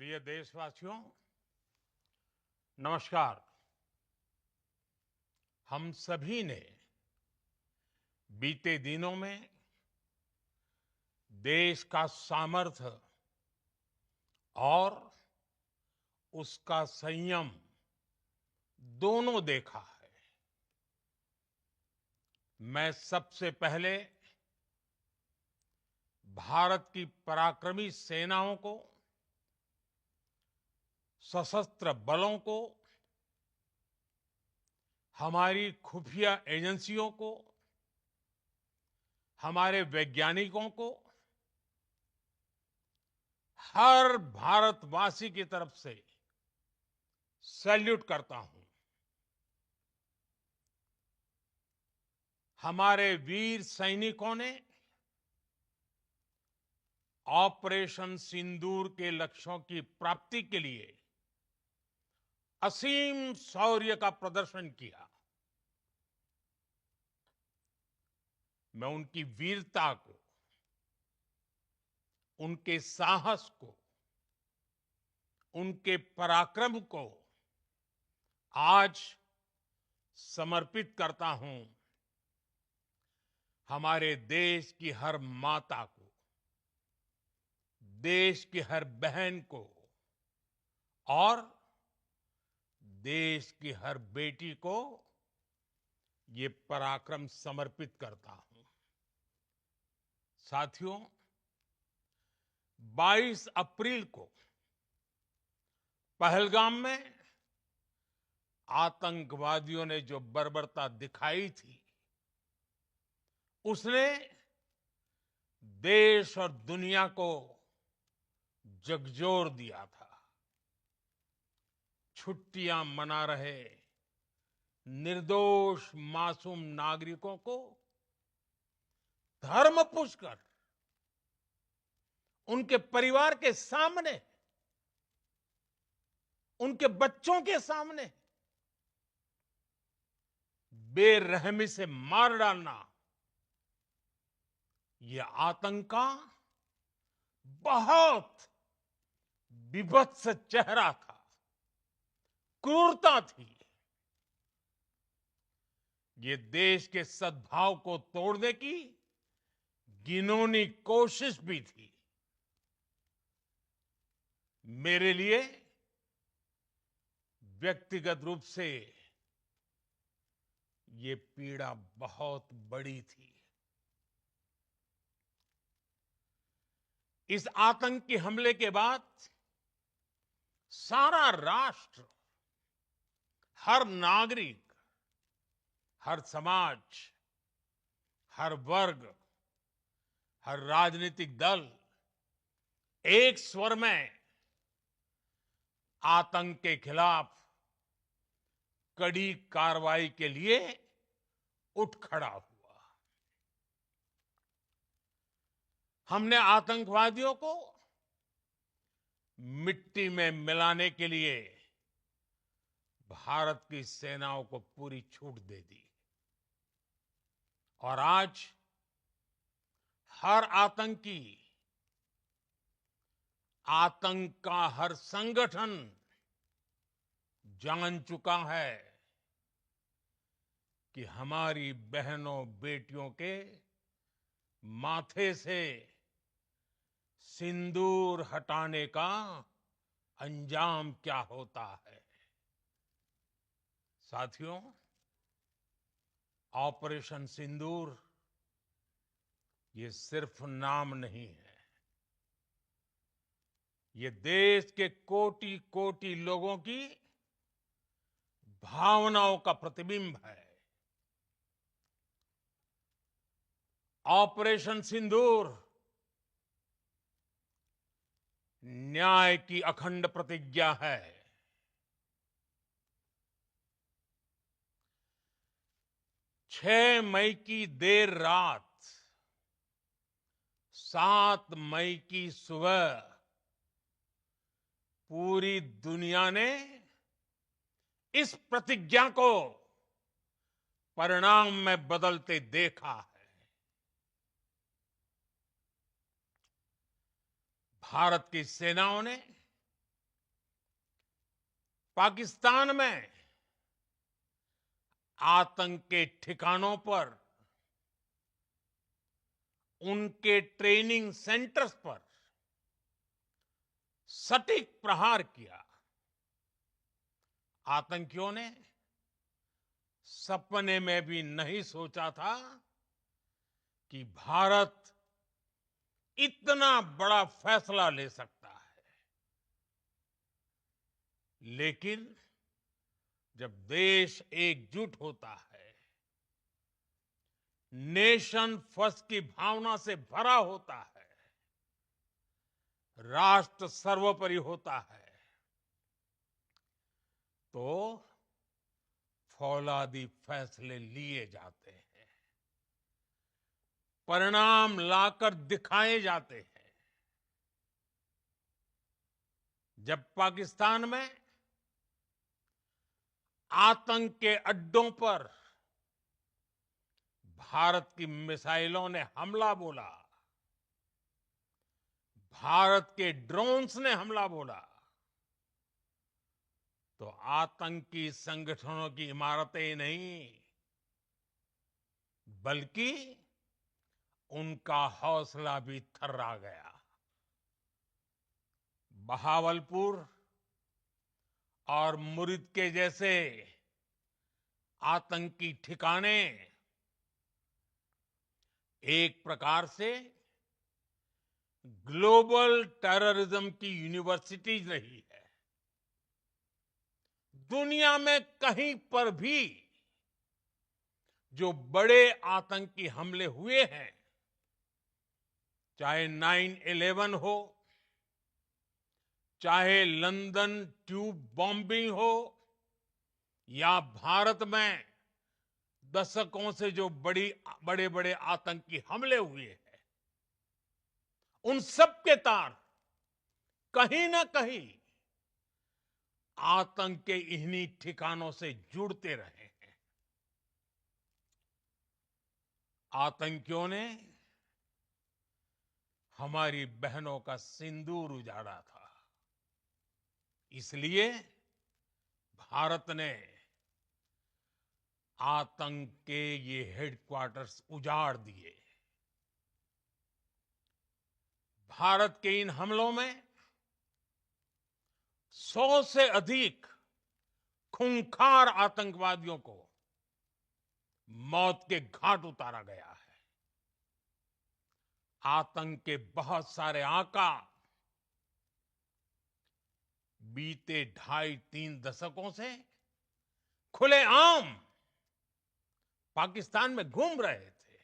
प्रिय देशवासियों, नमस्कार। हम सभी ने बीते दिनों में देश का सामर्थ्य और उसका संयम दोनों देखा है। मैं सबसे पहले भारत की पराक्रमी सेनाओं को, सशस्त्र बलों को, हमारी खुफिया एजेंसियों को, हमारे वैज्ञानिकों को, हर भारतवासी की तरफ से सैल्यूट करता हूं। हमारे वीर सैनिकों ने ऑपरेशन सिंदूर के लक्ष्यों की प्राप्ति के लिए असीम शौर्य का प्रदर्शन किया। मैं उनकी वीरता को, उनके साहस को, उनके पराक्रम को आज समर्पित करता हूं हमारे देश की हर माता को, देश की हर बहन को और देश की हर बेटी को ये पराक्रम समर्पित करता हूं। साथियों, 22 अप्रैल को पहलगाम में आतंकवादियों ने जो बर्बरता दिखाई थी, उसने देश और दुनिया को झकझोर दिया था। छुट्टियां मना रहे निर्दोष मासूम नागरिकों को धर्म पूछकर उनके परिवार के सामने, उनके बच्चों के सामने बेरहमी से मार डालना, यह आतंक का बहुत विभत्स चेहरा था, क्रूरता थी। ये देश के सद्भाव को तोड़ने की घिनौनी कोशिश भी थी। मेरे लिए व्यक्तिगत रूप से ये पीड़ा बहुत बड़ी थी। इस आतंकी हमले के बाद सारा राष्ट्र, हर नागरिक, हर समाज, हर वर्ग, हर राजनीतिक दल एक स्वर में आतंक के खिलाफ कड़ी कार्रवाई के लिए उठ खड़ा हुआ। हमने आतंकवादियों को मिट्टी में मिलाने के लिए भारत की सेनाओं को पूरी छूट दे दी और आज हर आतंकी, आतंक का हर संगठन जान चुका है कि हमारी बहनों बेटियों के माथे से सिंदूर हटाने का अंजाम क्या होता है। साथियों, ऑपरेशन सिंदूर ये सिर्फ नाम नहीं है, ये देश के कोटि कोटि लोगों की भावनाओं का प्रतिबिंब है। ऑपरेशन सिंदूर न्याय की अखंड प्रतिज्ञा है। 6 मई की देर रात, 7 मई की सुबह पूरी दुनिया ने इस प्रतिज्ञा को परिणाम में बदलते देखा है। भारत की सेनाओं ने पाकिस्तान में आतंक के ठिकानों पर, उनके ट्रेनिंग सेंटर्स पर सटीक प्रहार किया। आतंकियों ने सपने में भी नहीं सोचा था कि भारत इतना बड़ा फैसला ले सकता है। लेकिन जब देश एकजुट होता है, नेशन फर्स्ट की भावना से भरा होता है, राष्ट्र सर्वोपरि होता है, तो फौलादी फैसले लिए जाते हैं, परिणाम लाकर दिखाए जाते हैं। जब पाकिस्तान में आतंक के अड्डों पर भारत की मिसाइलों ने हमला बोला, भारत के ड्रोन्स ने हमला बोला, तो आतंकी संगठनों की इमारतें नहीं, बल्कि उनका हौसला भी थर्रा गया। बहावलपुर और मुरिद के जैसे आतंकी ठिकाने एक प्रकार से ग्लोबल टेररिज्म की यूनिवर्सिटीज रही है। दुनिया में कहीं पर भी जो बड़े आतंकी हमले हुए हैं, चाहे 9/11 हो, चाहे लंदन ट्यूब बॉम्बिंग हो, या भारत में दशकों से जो बड़े बड़े आतंकी हमले हुए हैं, उन सब के तार कहीं ना कहीं आतंक के इन्हीं ठिकानों से जुड़ते रहे हैं। आतंकियों ने हमारी बहनों का सिंदूर उजाड़ा था, इसलिए भारत ने आतंक के ये हेडक्वार्टर्स उजाड़ दिए। भारत के इन हमलों में 100 से अधिक खूंखार आतंकवादियों को मौत के घाट उतारा गया है। आतंक के बहुत सारे आका बीते 2.5-3 दशकों से खुलेआम पाकिस्तान में घूम रहे थे,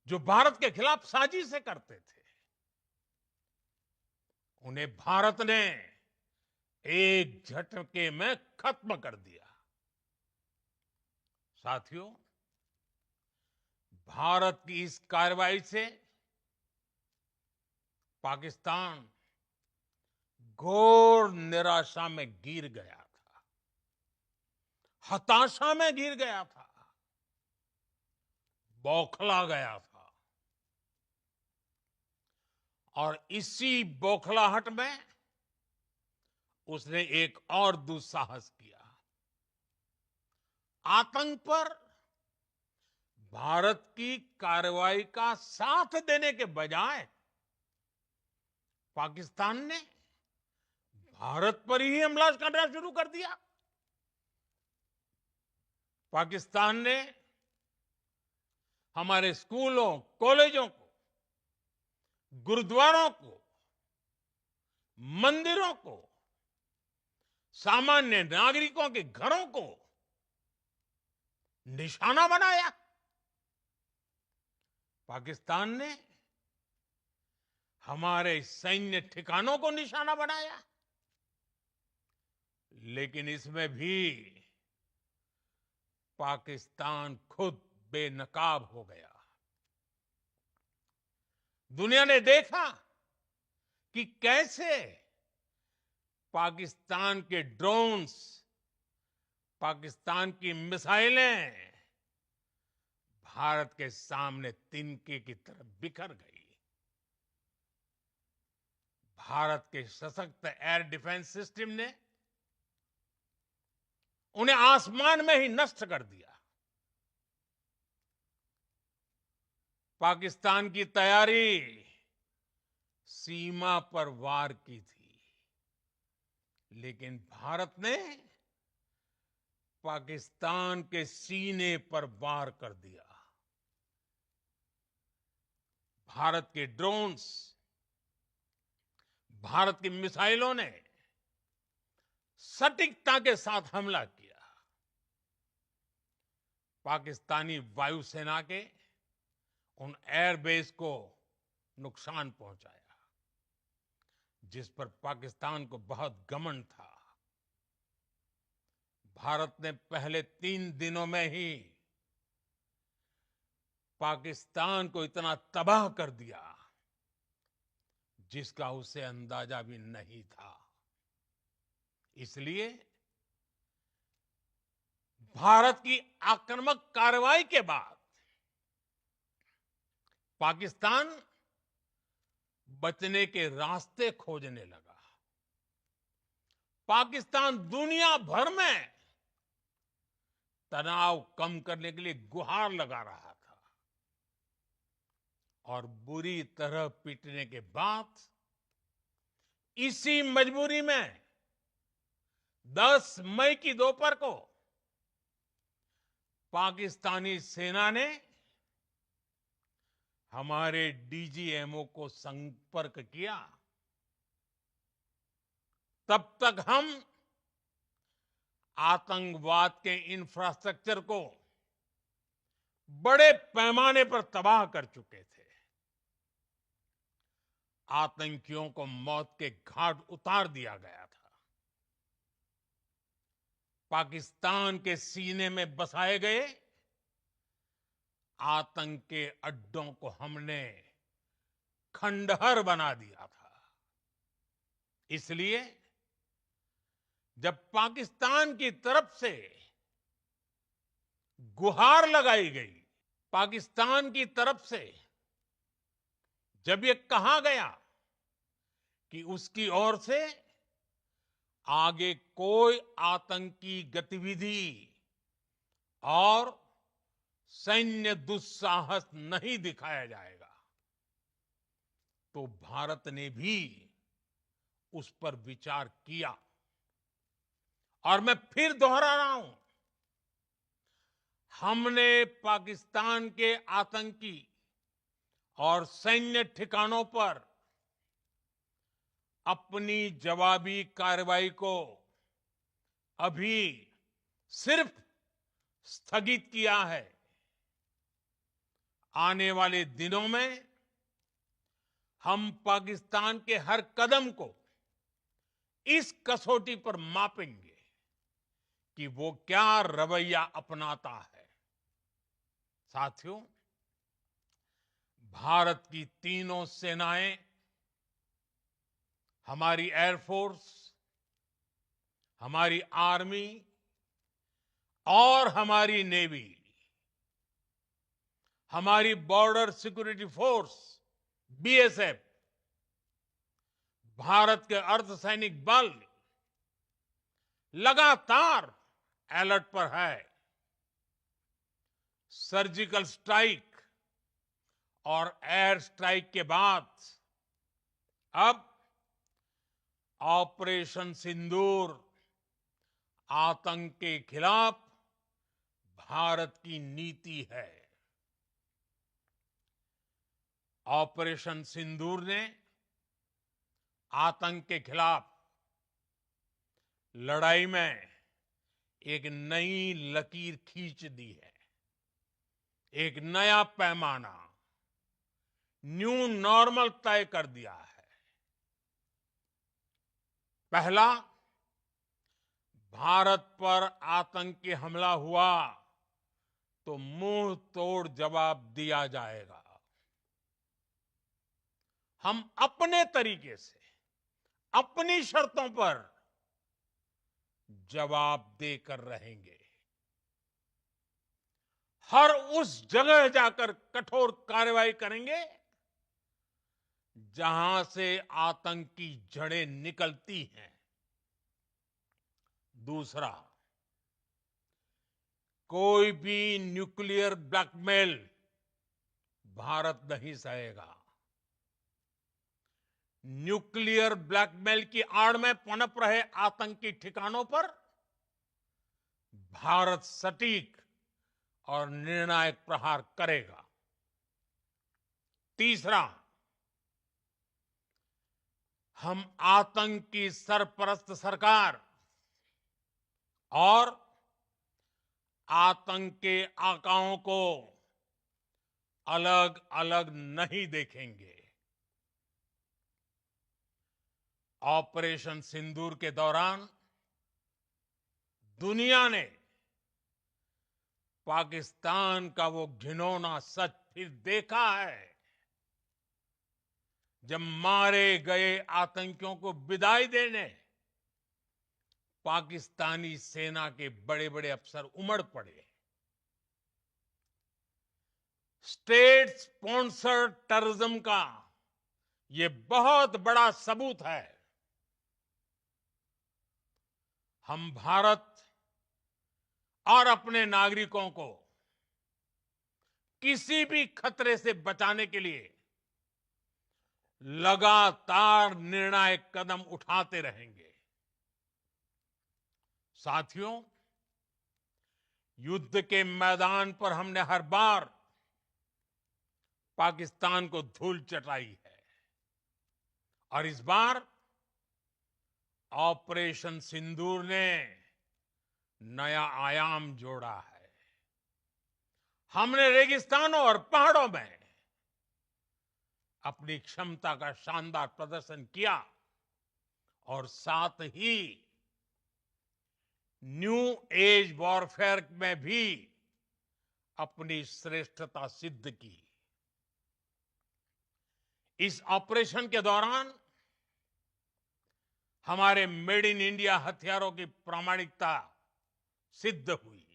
जो भारत के खिलाफ साजिशें करते थे। उन्हें भारत ने एक झटके में खत्म कर दिया। साथियों, भारत की इस कार्रवाई से पाकिस्तान घोर निराशा में गिर गया था, हताशा में गिर गया था, बौखला गया था। और इसी बौखलाहट में उसने एक और दुस्साहस किया। आतंक पर भारत की कार्रवाई का साथ देने के बजाय पाकिस्तान ने भारत पर ही हमला करना शुरू कर दिया। पाकिस्तान ने हमारे स्कूलों, कॉलेजों को, गुरुद्वारों को, मंदिरों को, सामान्य नागरिकों के घरों को निशाना बनाया। पाकिस्तान ने हमारे सैन्य ठिकानों को निशाना बनाया। लेकिन इसमें भी पाकिस्तान खुद बेनकाब हो गया। दुनिया ने देखा कि कैसे पाकिस्तान के ड्रोन्स, पाकिस्तान की मिसाइलें भारत के सामने तिनके की तरह बिखर गई। भारत के सशक्त एयर डिफेंस सिस्टम ने उन्हें आसमान में ही नष्ट कर दिया। पाकिस्तान की तैयारी सीमा पर वार की थी, लेकिन भारत ने पाकिस्तान के सीने पर वार कर दिया। भारत के ड्रोन्स, भारत की मिसाइलों ने सटीकता के साथ हमला किया। पाकिस्तानी वायुसेना के उन एयरबेस को नुकसान पहुंचाया, जिस पर पाकिस्तान को बहुत घमंड था। भारत ने पहले 3 दिनों में ही पाकिस्तान को इतना तबाह कर दिया जिसका उसे अंदाजा भी नहीं था। इसलिए भारत की आक्रामक कार्रवाई के बाद पाकिस्तान बचने के रास्ते खोजने लगा। पाकिस्तान दुनिया भर में तनाव कम करने के लिए गुहार लगा रहा था, और बुरी तरह पीटने के बाद इसी मजबूरी में 10 मई की दोपहर को पाकिस्तानी सेना ने हमारे डीजीएमओ को संपर्क किया। तब तक हम आतंकवाद के इंफ्रास्ट्रक्चर को बड़े पैमाने पर तबाह कर चुके थे। आतंकियों को मौत के घाट उतार दिया गया था। पाकिस्तान के सीने में बसाए गए आतंक के अड्डों को हमने खंडहर बना दिया था। इसलिए जब पाकिस्तान की तरफ से गुहार लगाई गई, पाकिस्तान की तरफ से जब ये कहा गया कि उसकी ओर से आगे कोई आतंकी गतिविधि और सैन्य दुस्साहस नहीं दिखाया जाएगा, तो भारत ने भी उस पर विचार किया। और मैं फिर दोहरा रहा हूं, हमने पाकिस्तान के आतंकी और सैन्य ठिकानों पर अपनी जवाबी कार्रवाई को अभी सिर्फ स्थगित किया है। आने वाले दिनों में हम पाकिस्तान के हर कदम को इस कसौटी पर मापेंगे कि वो क्या रवैया अपनाता है। साथियों, भारत की तीनों सेनाएं, हमारी एयरफोर्स, हमारी आर्मी और हमारी नेवी, हमारी border security force BSF, Bharat के अर्धसैनिक बल लगातार अलर्ट पर है। सर्जिकल स्ट्राइक और एयर स्ट्राइक के बाद अब ऑपरेशन सिंदूर आतंक के खिलाफ भारत की नीति है। ऑपरेशन सिंदूर ने आतंक के खिलाफ लड़ाई में एक नई लकीर खींच दी है, एक नया पैमाना, न्यू नॉर्मल तय कर दिया है। पहला, भारत पर आतंकी हमला हुआ तो मुंह तोड़ जवाब दिया जाएगा। हम अपने तरीके से, अपनी शर्तों पर जवाब देकर रहेंगे। हर उस जगह जाकर कठोर कार्रवाई करेंगे जहां से आतंक की जड़ें निकलती हैं। दूसरा, कोई भी न्यूक्लियर ब्लैकमेल भारत नहीं सहेगा। न्यूक्लियर ब्लैकमेल की आड़ में पनप रहे आतंकी ठिकानों पर भारत सटीक और निर्णायक प्रहार करेगा। तीसरा, हम आतंक की सरपरस्त सरकार और आतंक के आकाओं को अलग अलग नहीं देखेंगे। ऑपरेशन सिंदूर के दौरान दुनिया ने पाकिस्तान का वो घिनौना सच फिर देखा है, जब मारे गए आतंकियों को विदाई देने पाकिस्तानी सेना के बड़े बड़े अफसर उमड़ पड़े। स्टेट स्पॉन्सर्ड टेररिज्म का ये बहुत बड़ा सबूत है। हम भारत और अपने नागरिकों को किसी भी खतरे से बचाने के लिए लगातार निर्णायक कदम उठाते रहेंगे। साथियों, युद्ध के मैदान पर हमने हर बार पाकिस्तान को धूल चटाई है और इस बार ऑपरेशन सिंदूर ने नया आयाम जोड़ा है। हमने रेगिस्तानों और पहाड़ों में अपनी क्षमता का शानदार प्रदर्शन किया और साथ ही न्यू एज वॉरफेयर में भी अपनी श्रेष्ठता सिद्ध की। इस ऑपरेशन के दौरान हमारे मेड इन इंडिया हथियारों की प्रामाणिकता सिद्ध हुई।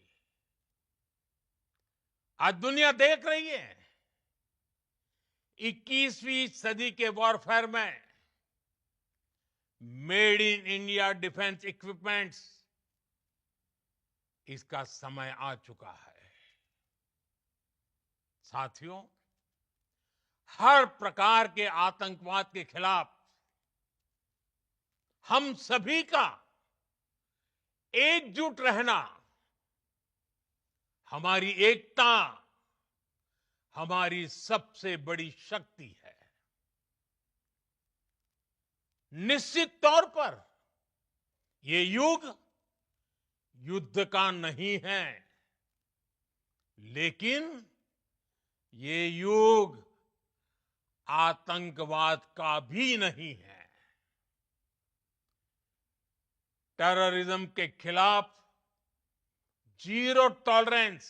आज दुनिया देख रही है 21वीं सदी के वॉरफेयर में made in India defence equipments, इसका समय आ चुका है। साथियों, हर प्रकार के आतंकवाद के खिलाफ हम सभी का एकजुट रहना हमारी एकता, हमारी सबसे बड़ी शक्ति है। निश्चित तौर पर ये युग युद्ध का नहीं है, लेकिन ये युग आतंकवाद का भी नहीं है। टेररिज्म के खिलाफ जीरो टॉलरेंस,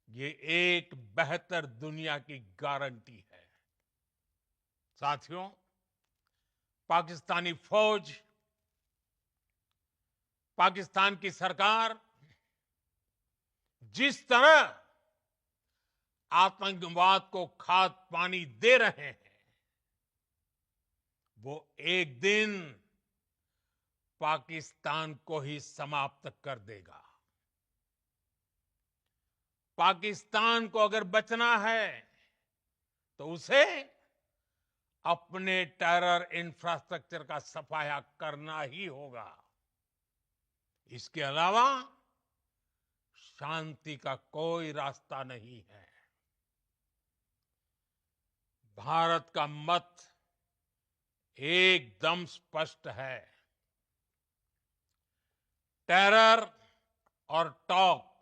ये एक बेहतर दुनिया की गारंटी है। साथियों, पाकिस्तानी फौज, पाकिस्तान की सरकार जिस तरह आतंकवाद को खाद पानी दे रहे हैं, वो एक दिन पाकिस्तान को ही समाप्त कर देगा। पाकिस्तान को अगर बचना है तो उसे अपने टेरर इंफ्रास्ट्रक्चर का सफाया करना ही होगा। इसके अलावा शांति का कोई रास्ता नहीं है। भारत का मत एकदम स्पष्ट है। टेरर और टॉक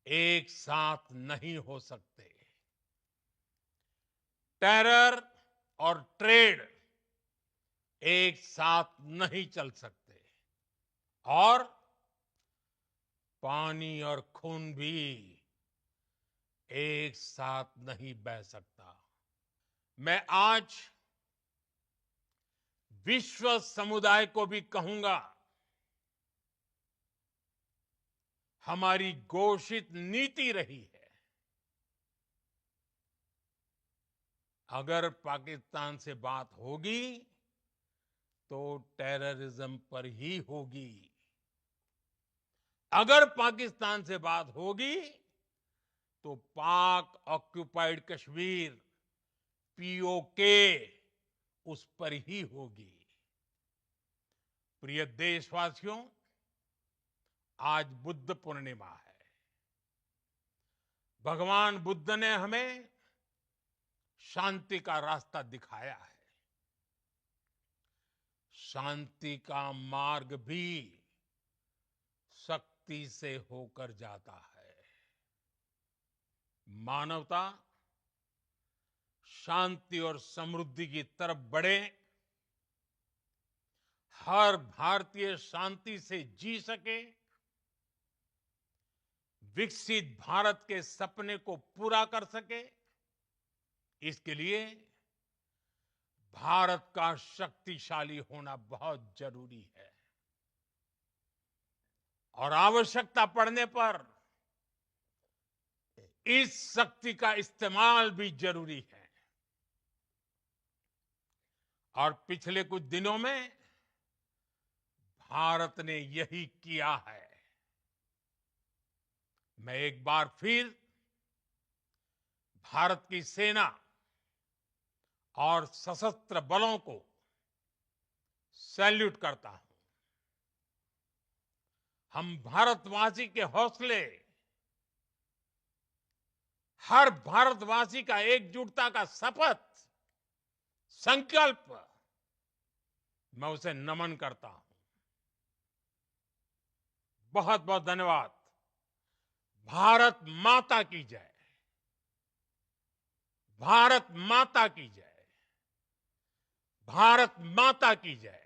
एक साथ नहीं हो सकते। टेरर और ट्रेड एक साथ नहीं चल सकते और पानी और खून भी एक साथ नहीं बह सकता। मैं आज विश्व समुदाय को भी कहूंगा, हमारी घोषित नीति रही है अगर पाकिस्तान से बात होगी तो टेररिज्म पर ही होगी। अगर पाकिस्तान से बात होगी तो पाक ऑक्युपाइड कश्मीर पीओके उस पर ही होगी। प्रिय देशवासियों, आज बुद्ध पूर्णिमा है। भगवान बुद्ध ने हमें शांति का रास्ता दिखाया है। शांति का मार्ग भी शक्ति से होकर जाता है। मानवता शांति और समृद्धि की तरफ बढ़े, हर भारतीय शांति से जी सके, विकसित भारत के सपने को पूरा कर सके, इसके लिए भारत का शक्तिशाली होना बहुत जरूरी है। और आवश्यकता पड़ने पर इस शक्ति का इस्तेमाल भी जरूरी है। और पिछले कुछ दिनों में भारत ने यही किया है। मैं एक बार फिर भारत की सेना और सशस्त्र बलों को सैल्यूट करता हूं। हम भारतवासी के हौसले, हर भारतवासी का एकजुटता का शपथ, संकल्प, मैं उसे नमन करता हूं। बहुत बहुत धन्यवाद। भारत माता की जय। भारत माता की जय। भारत माता की जय।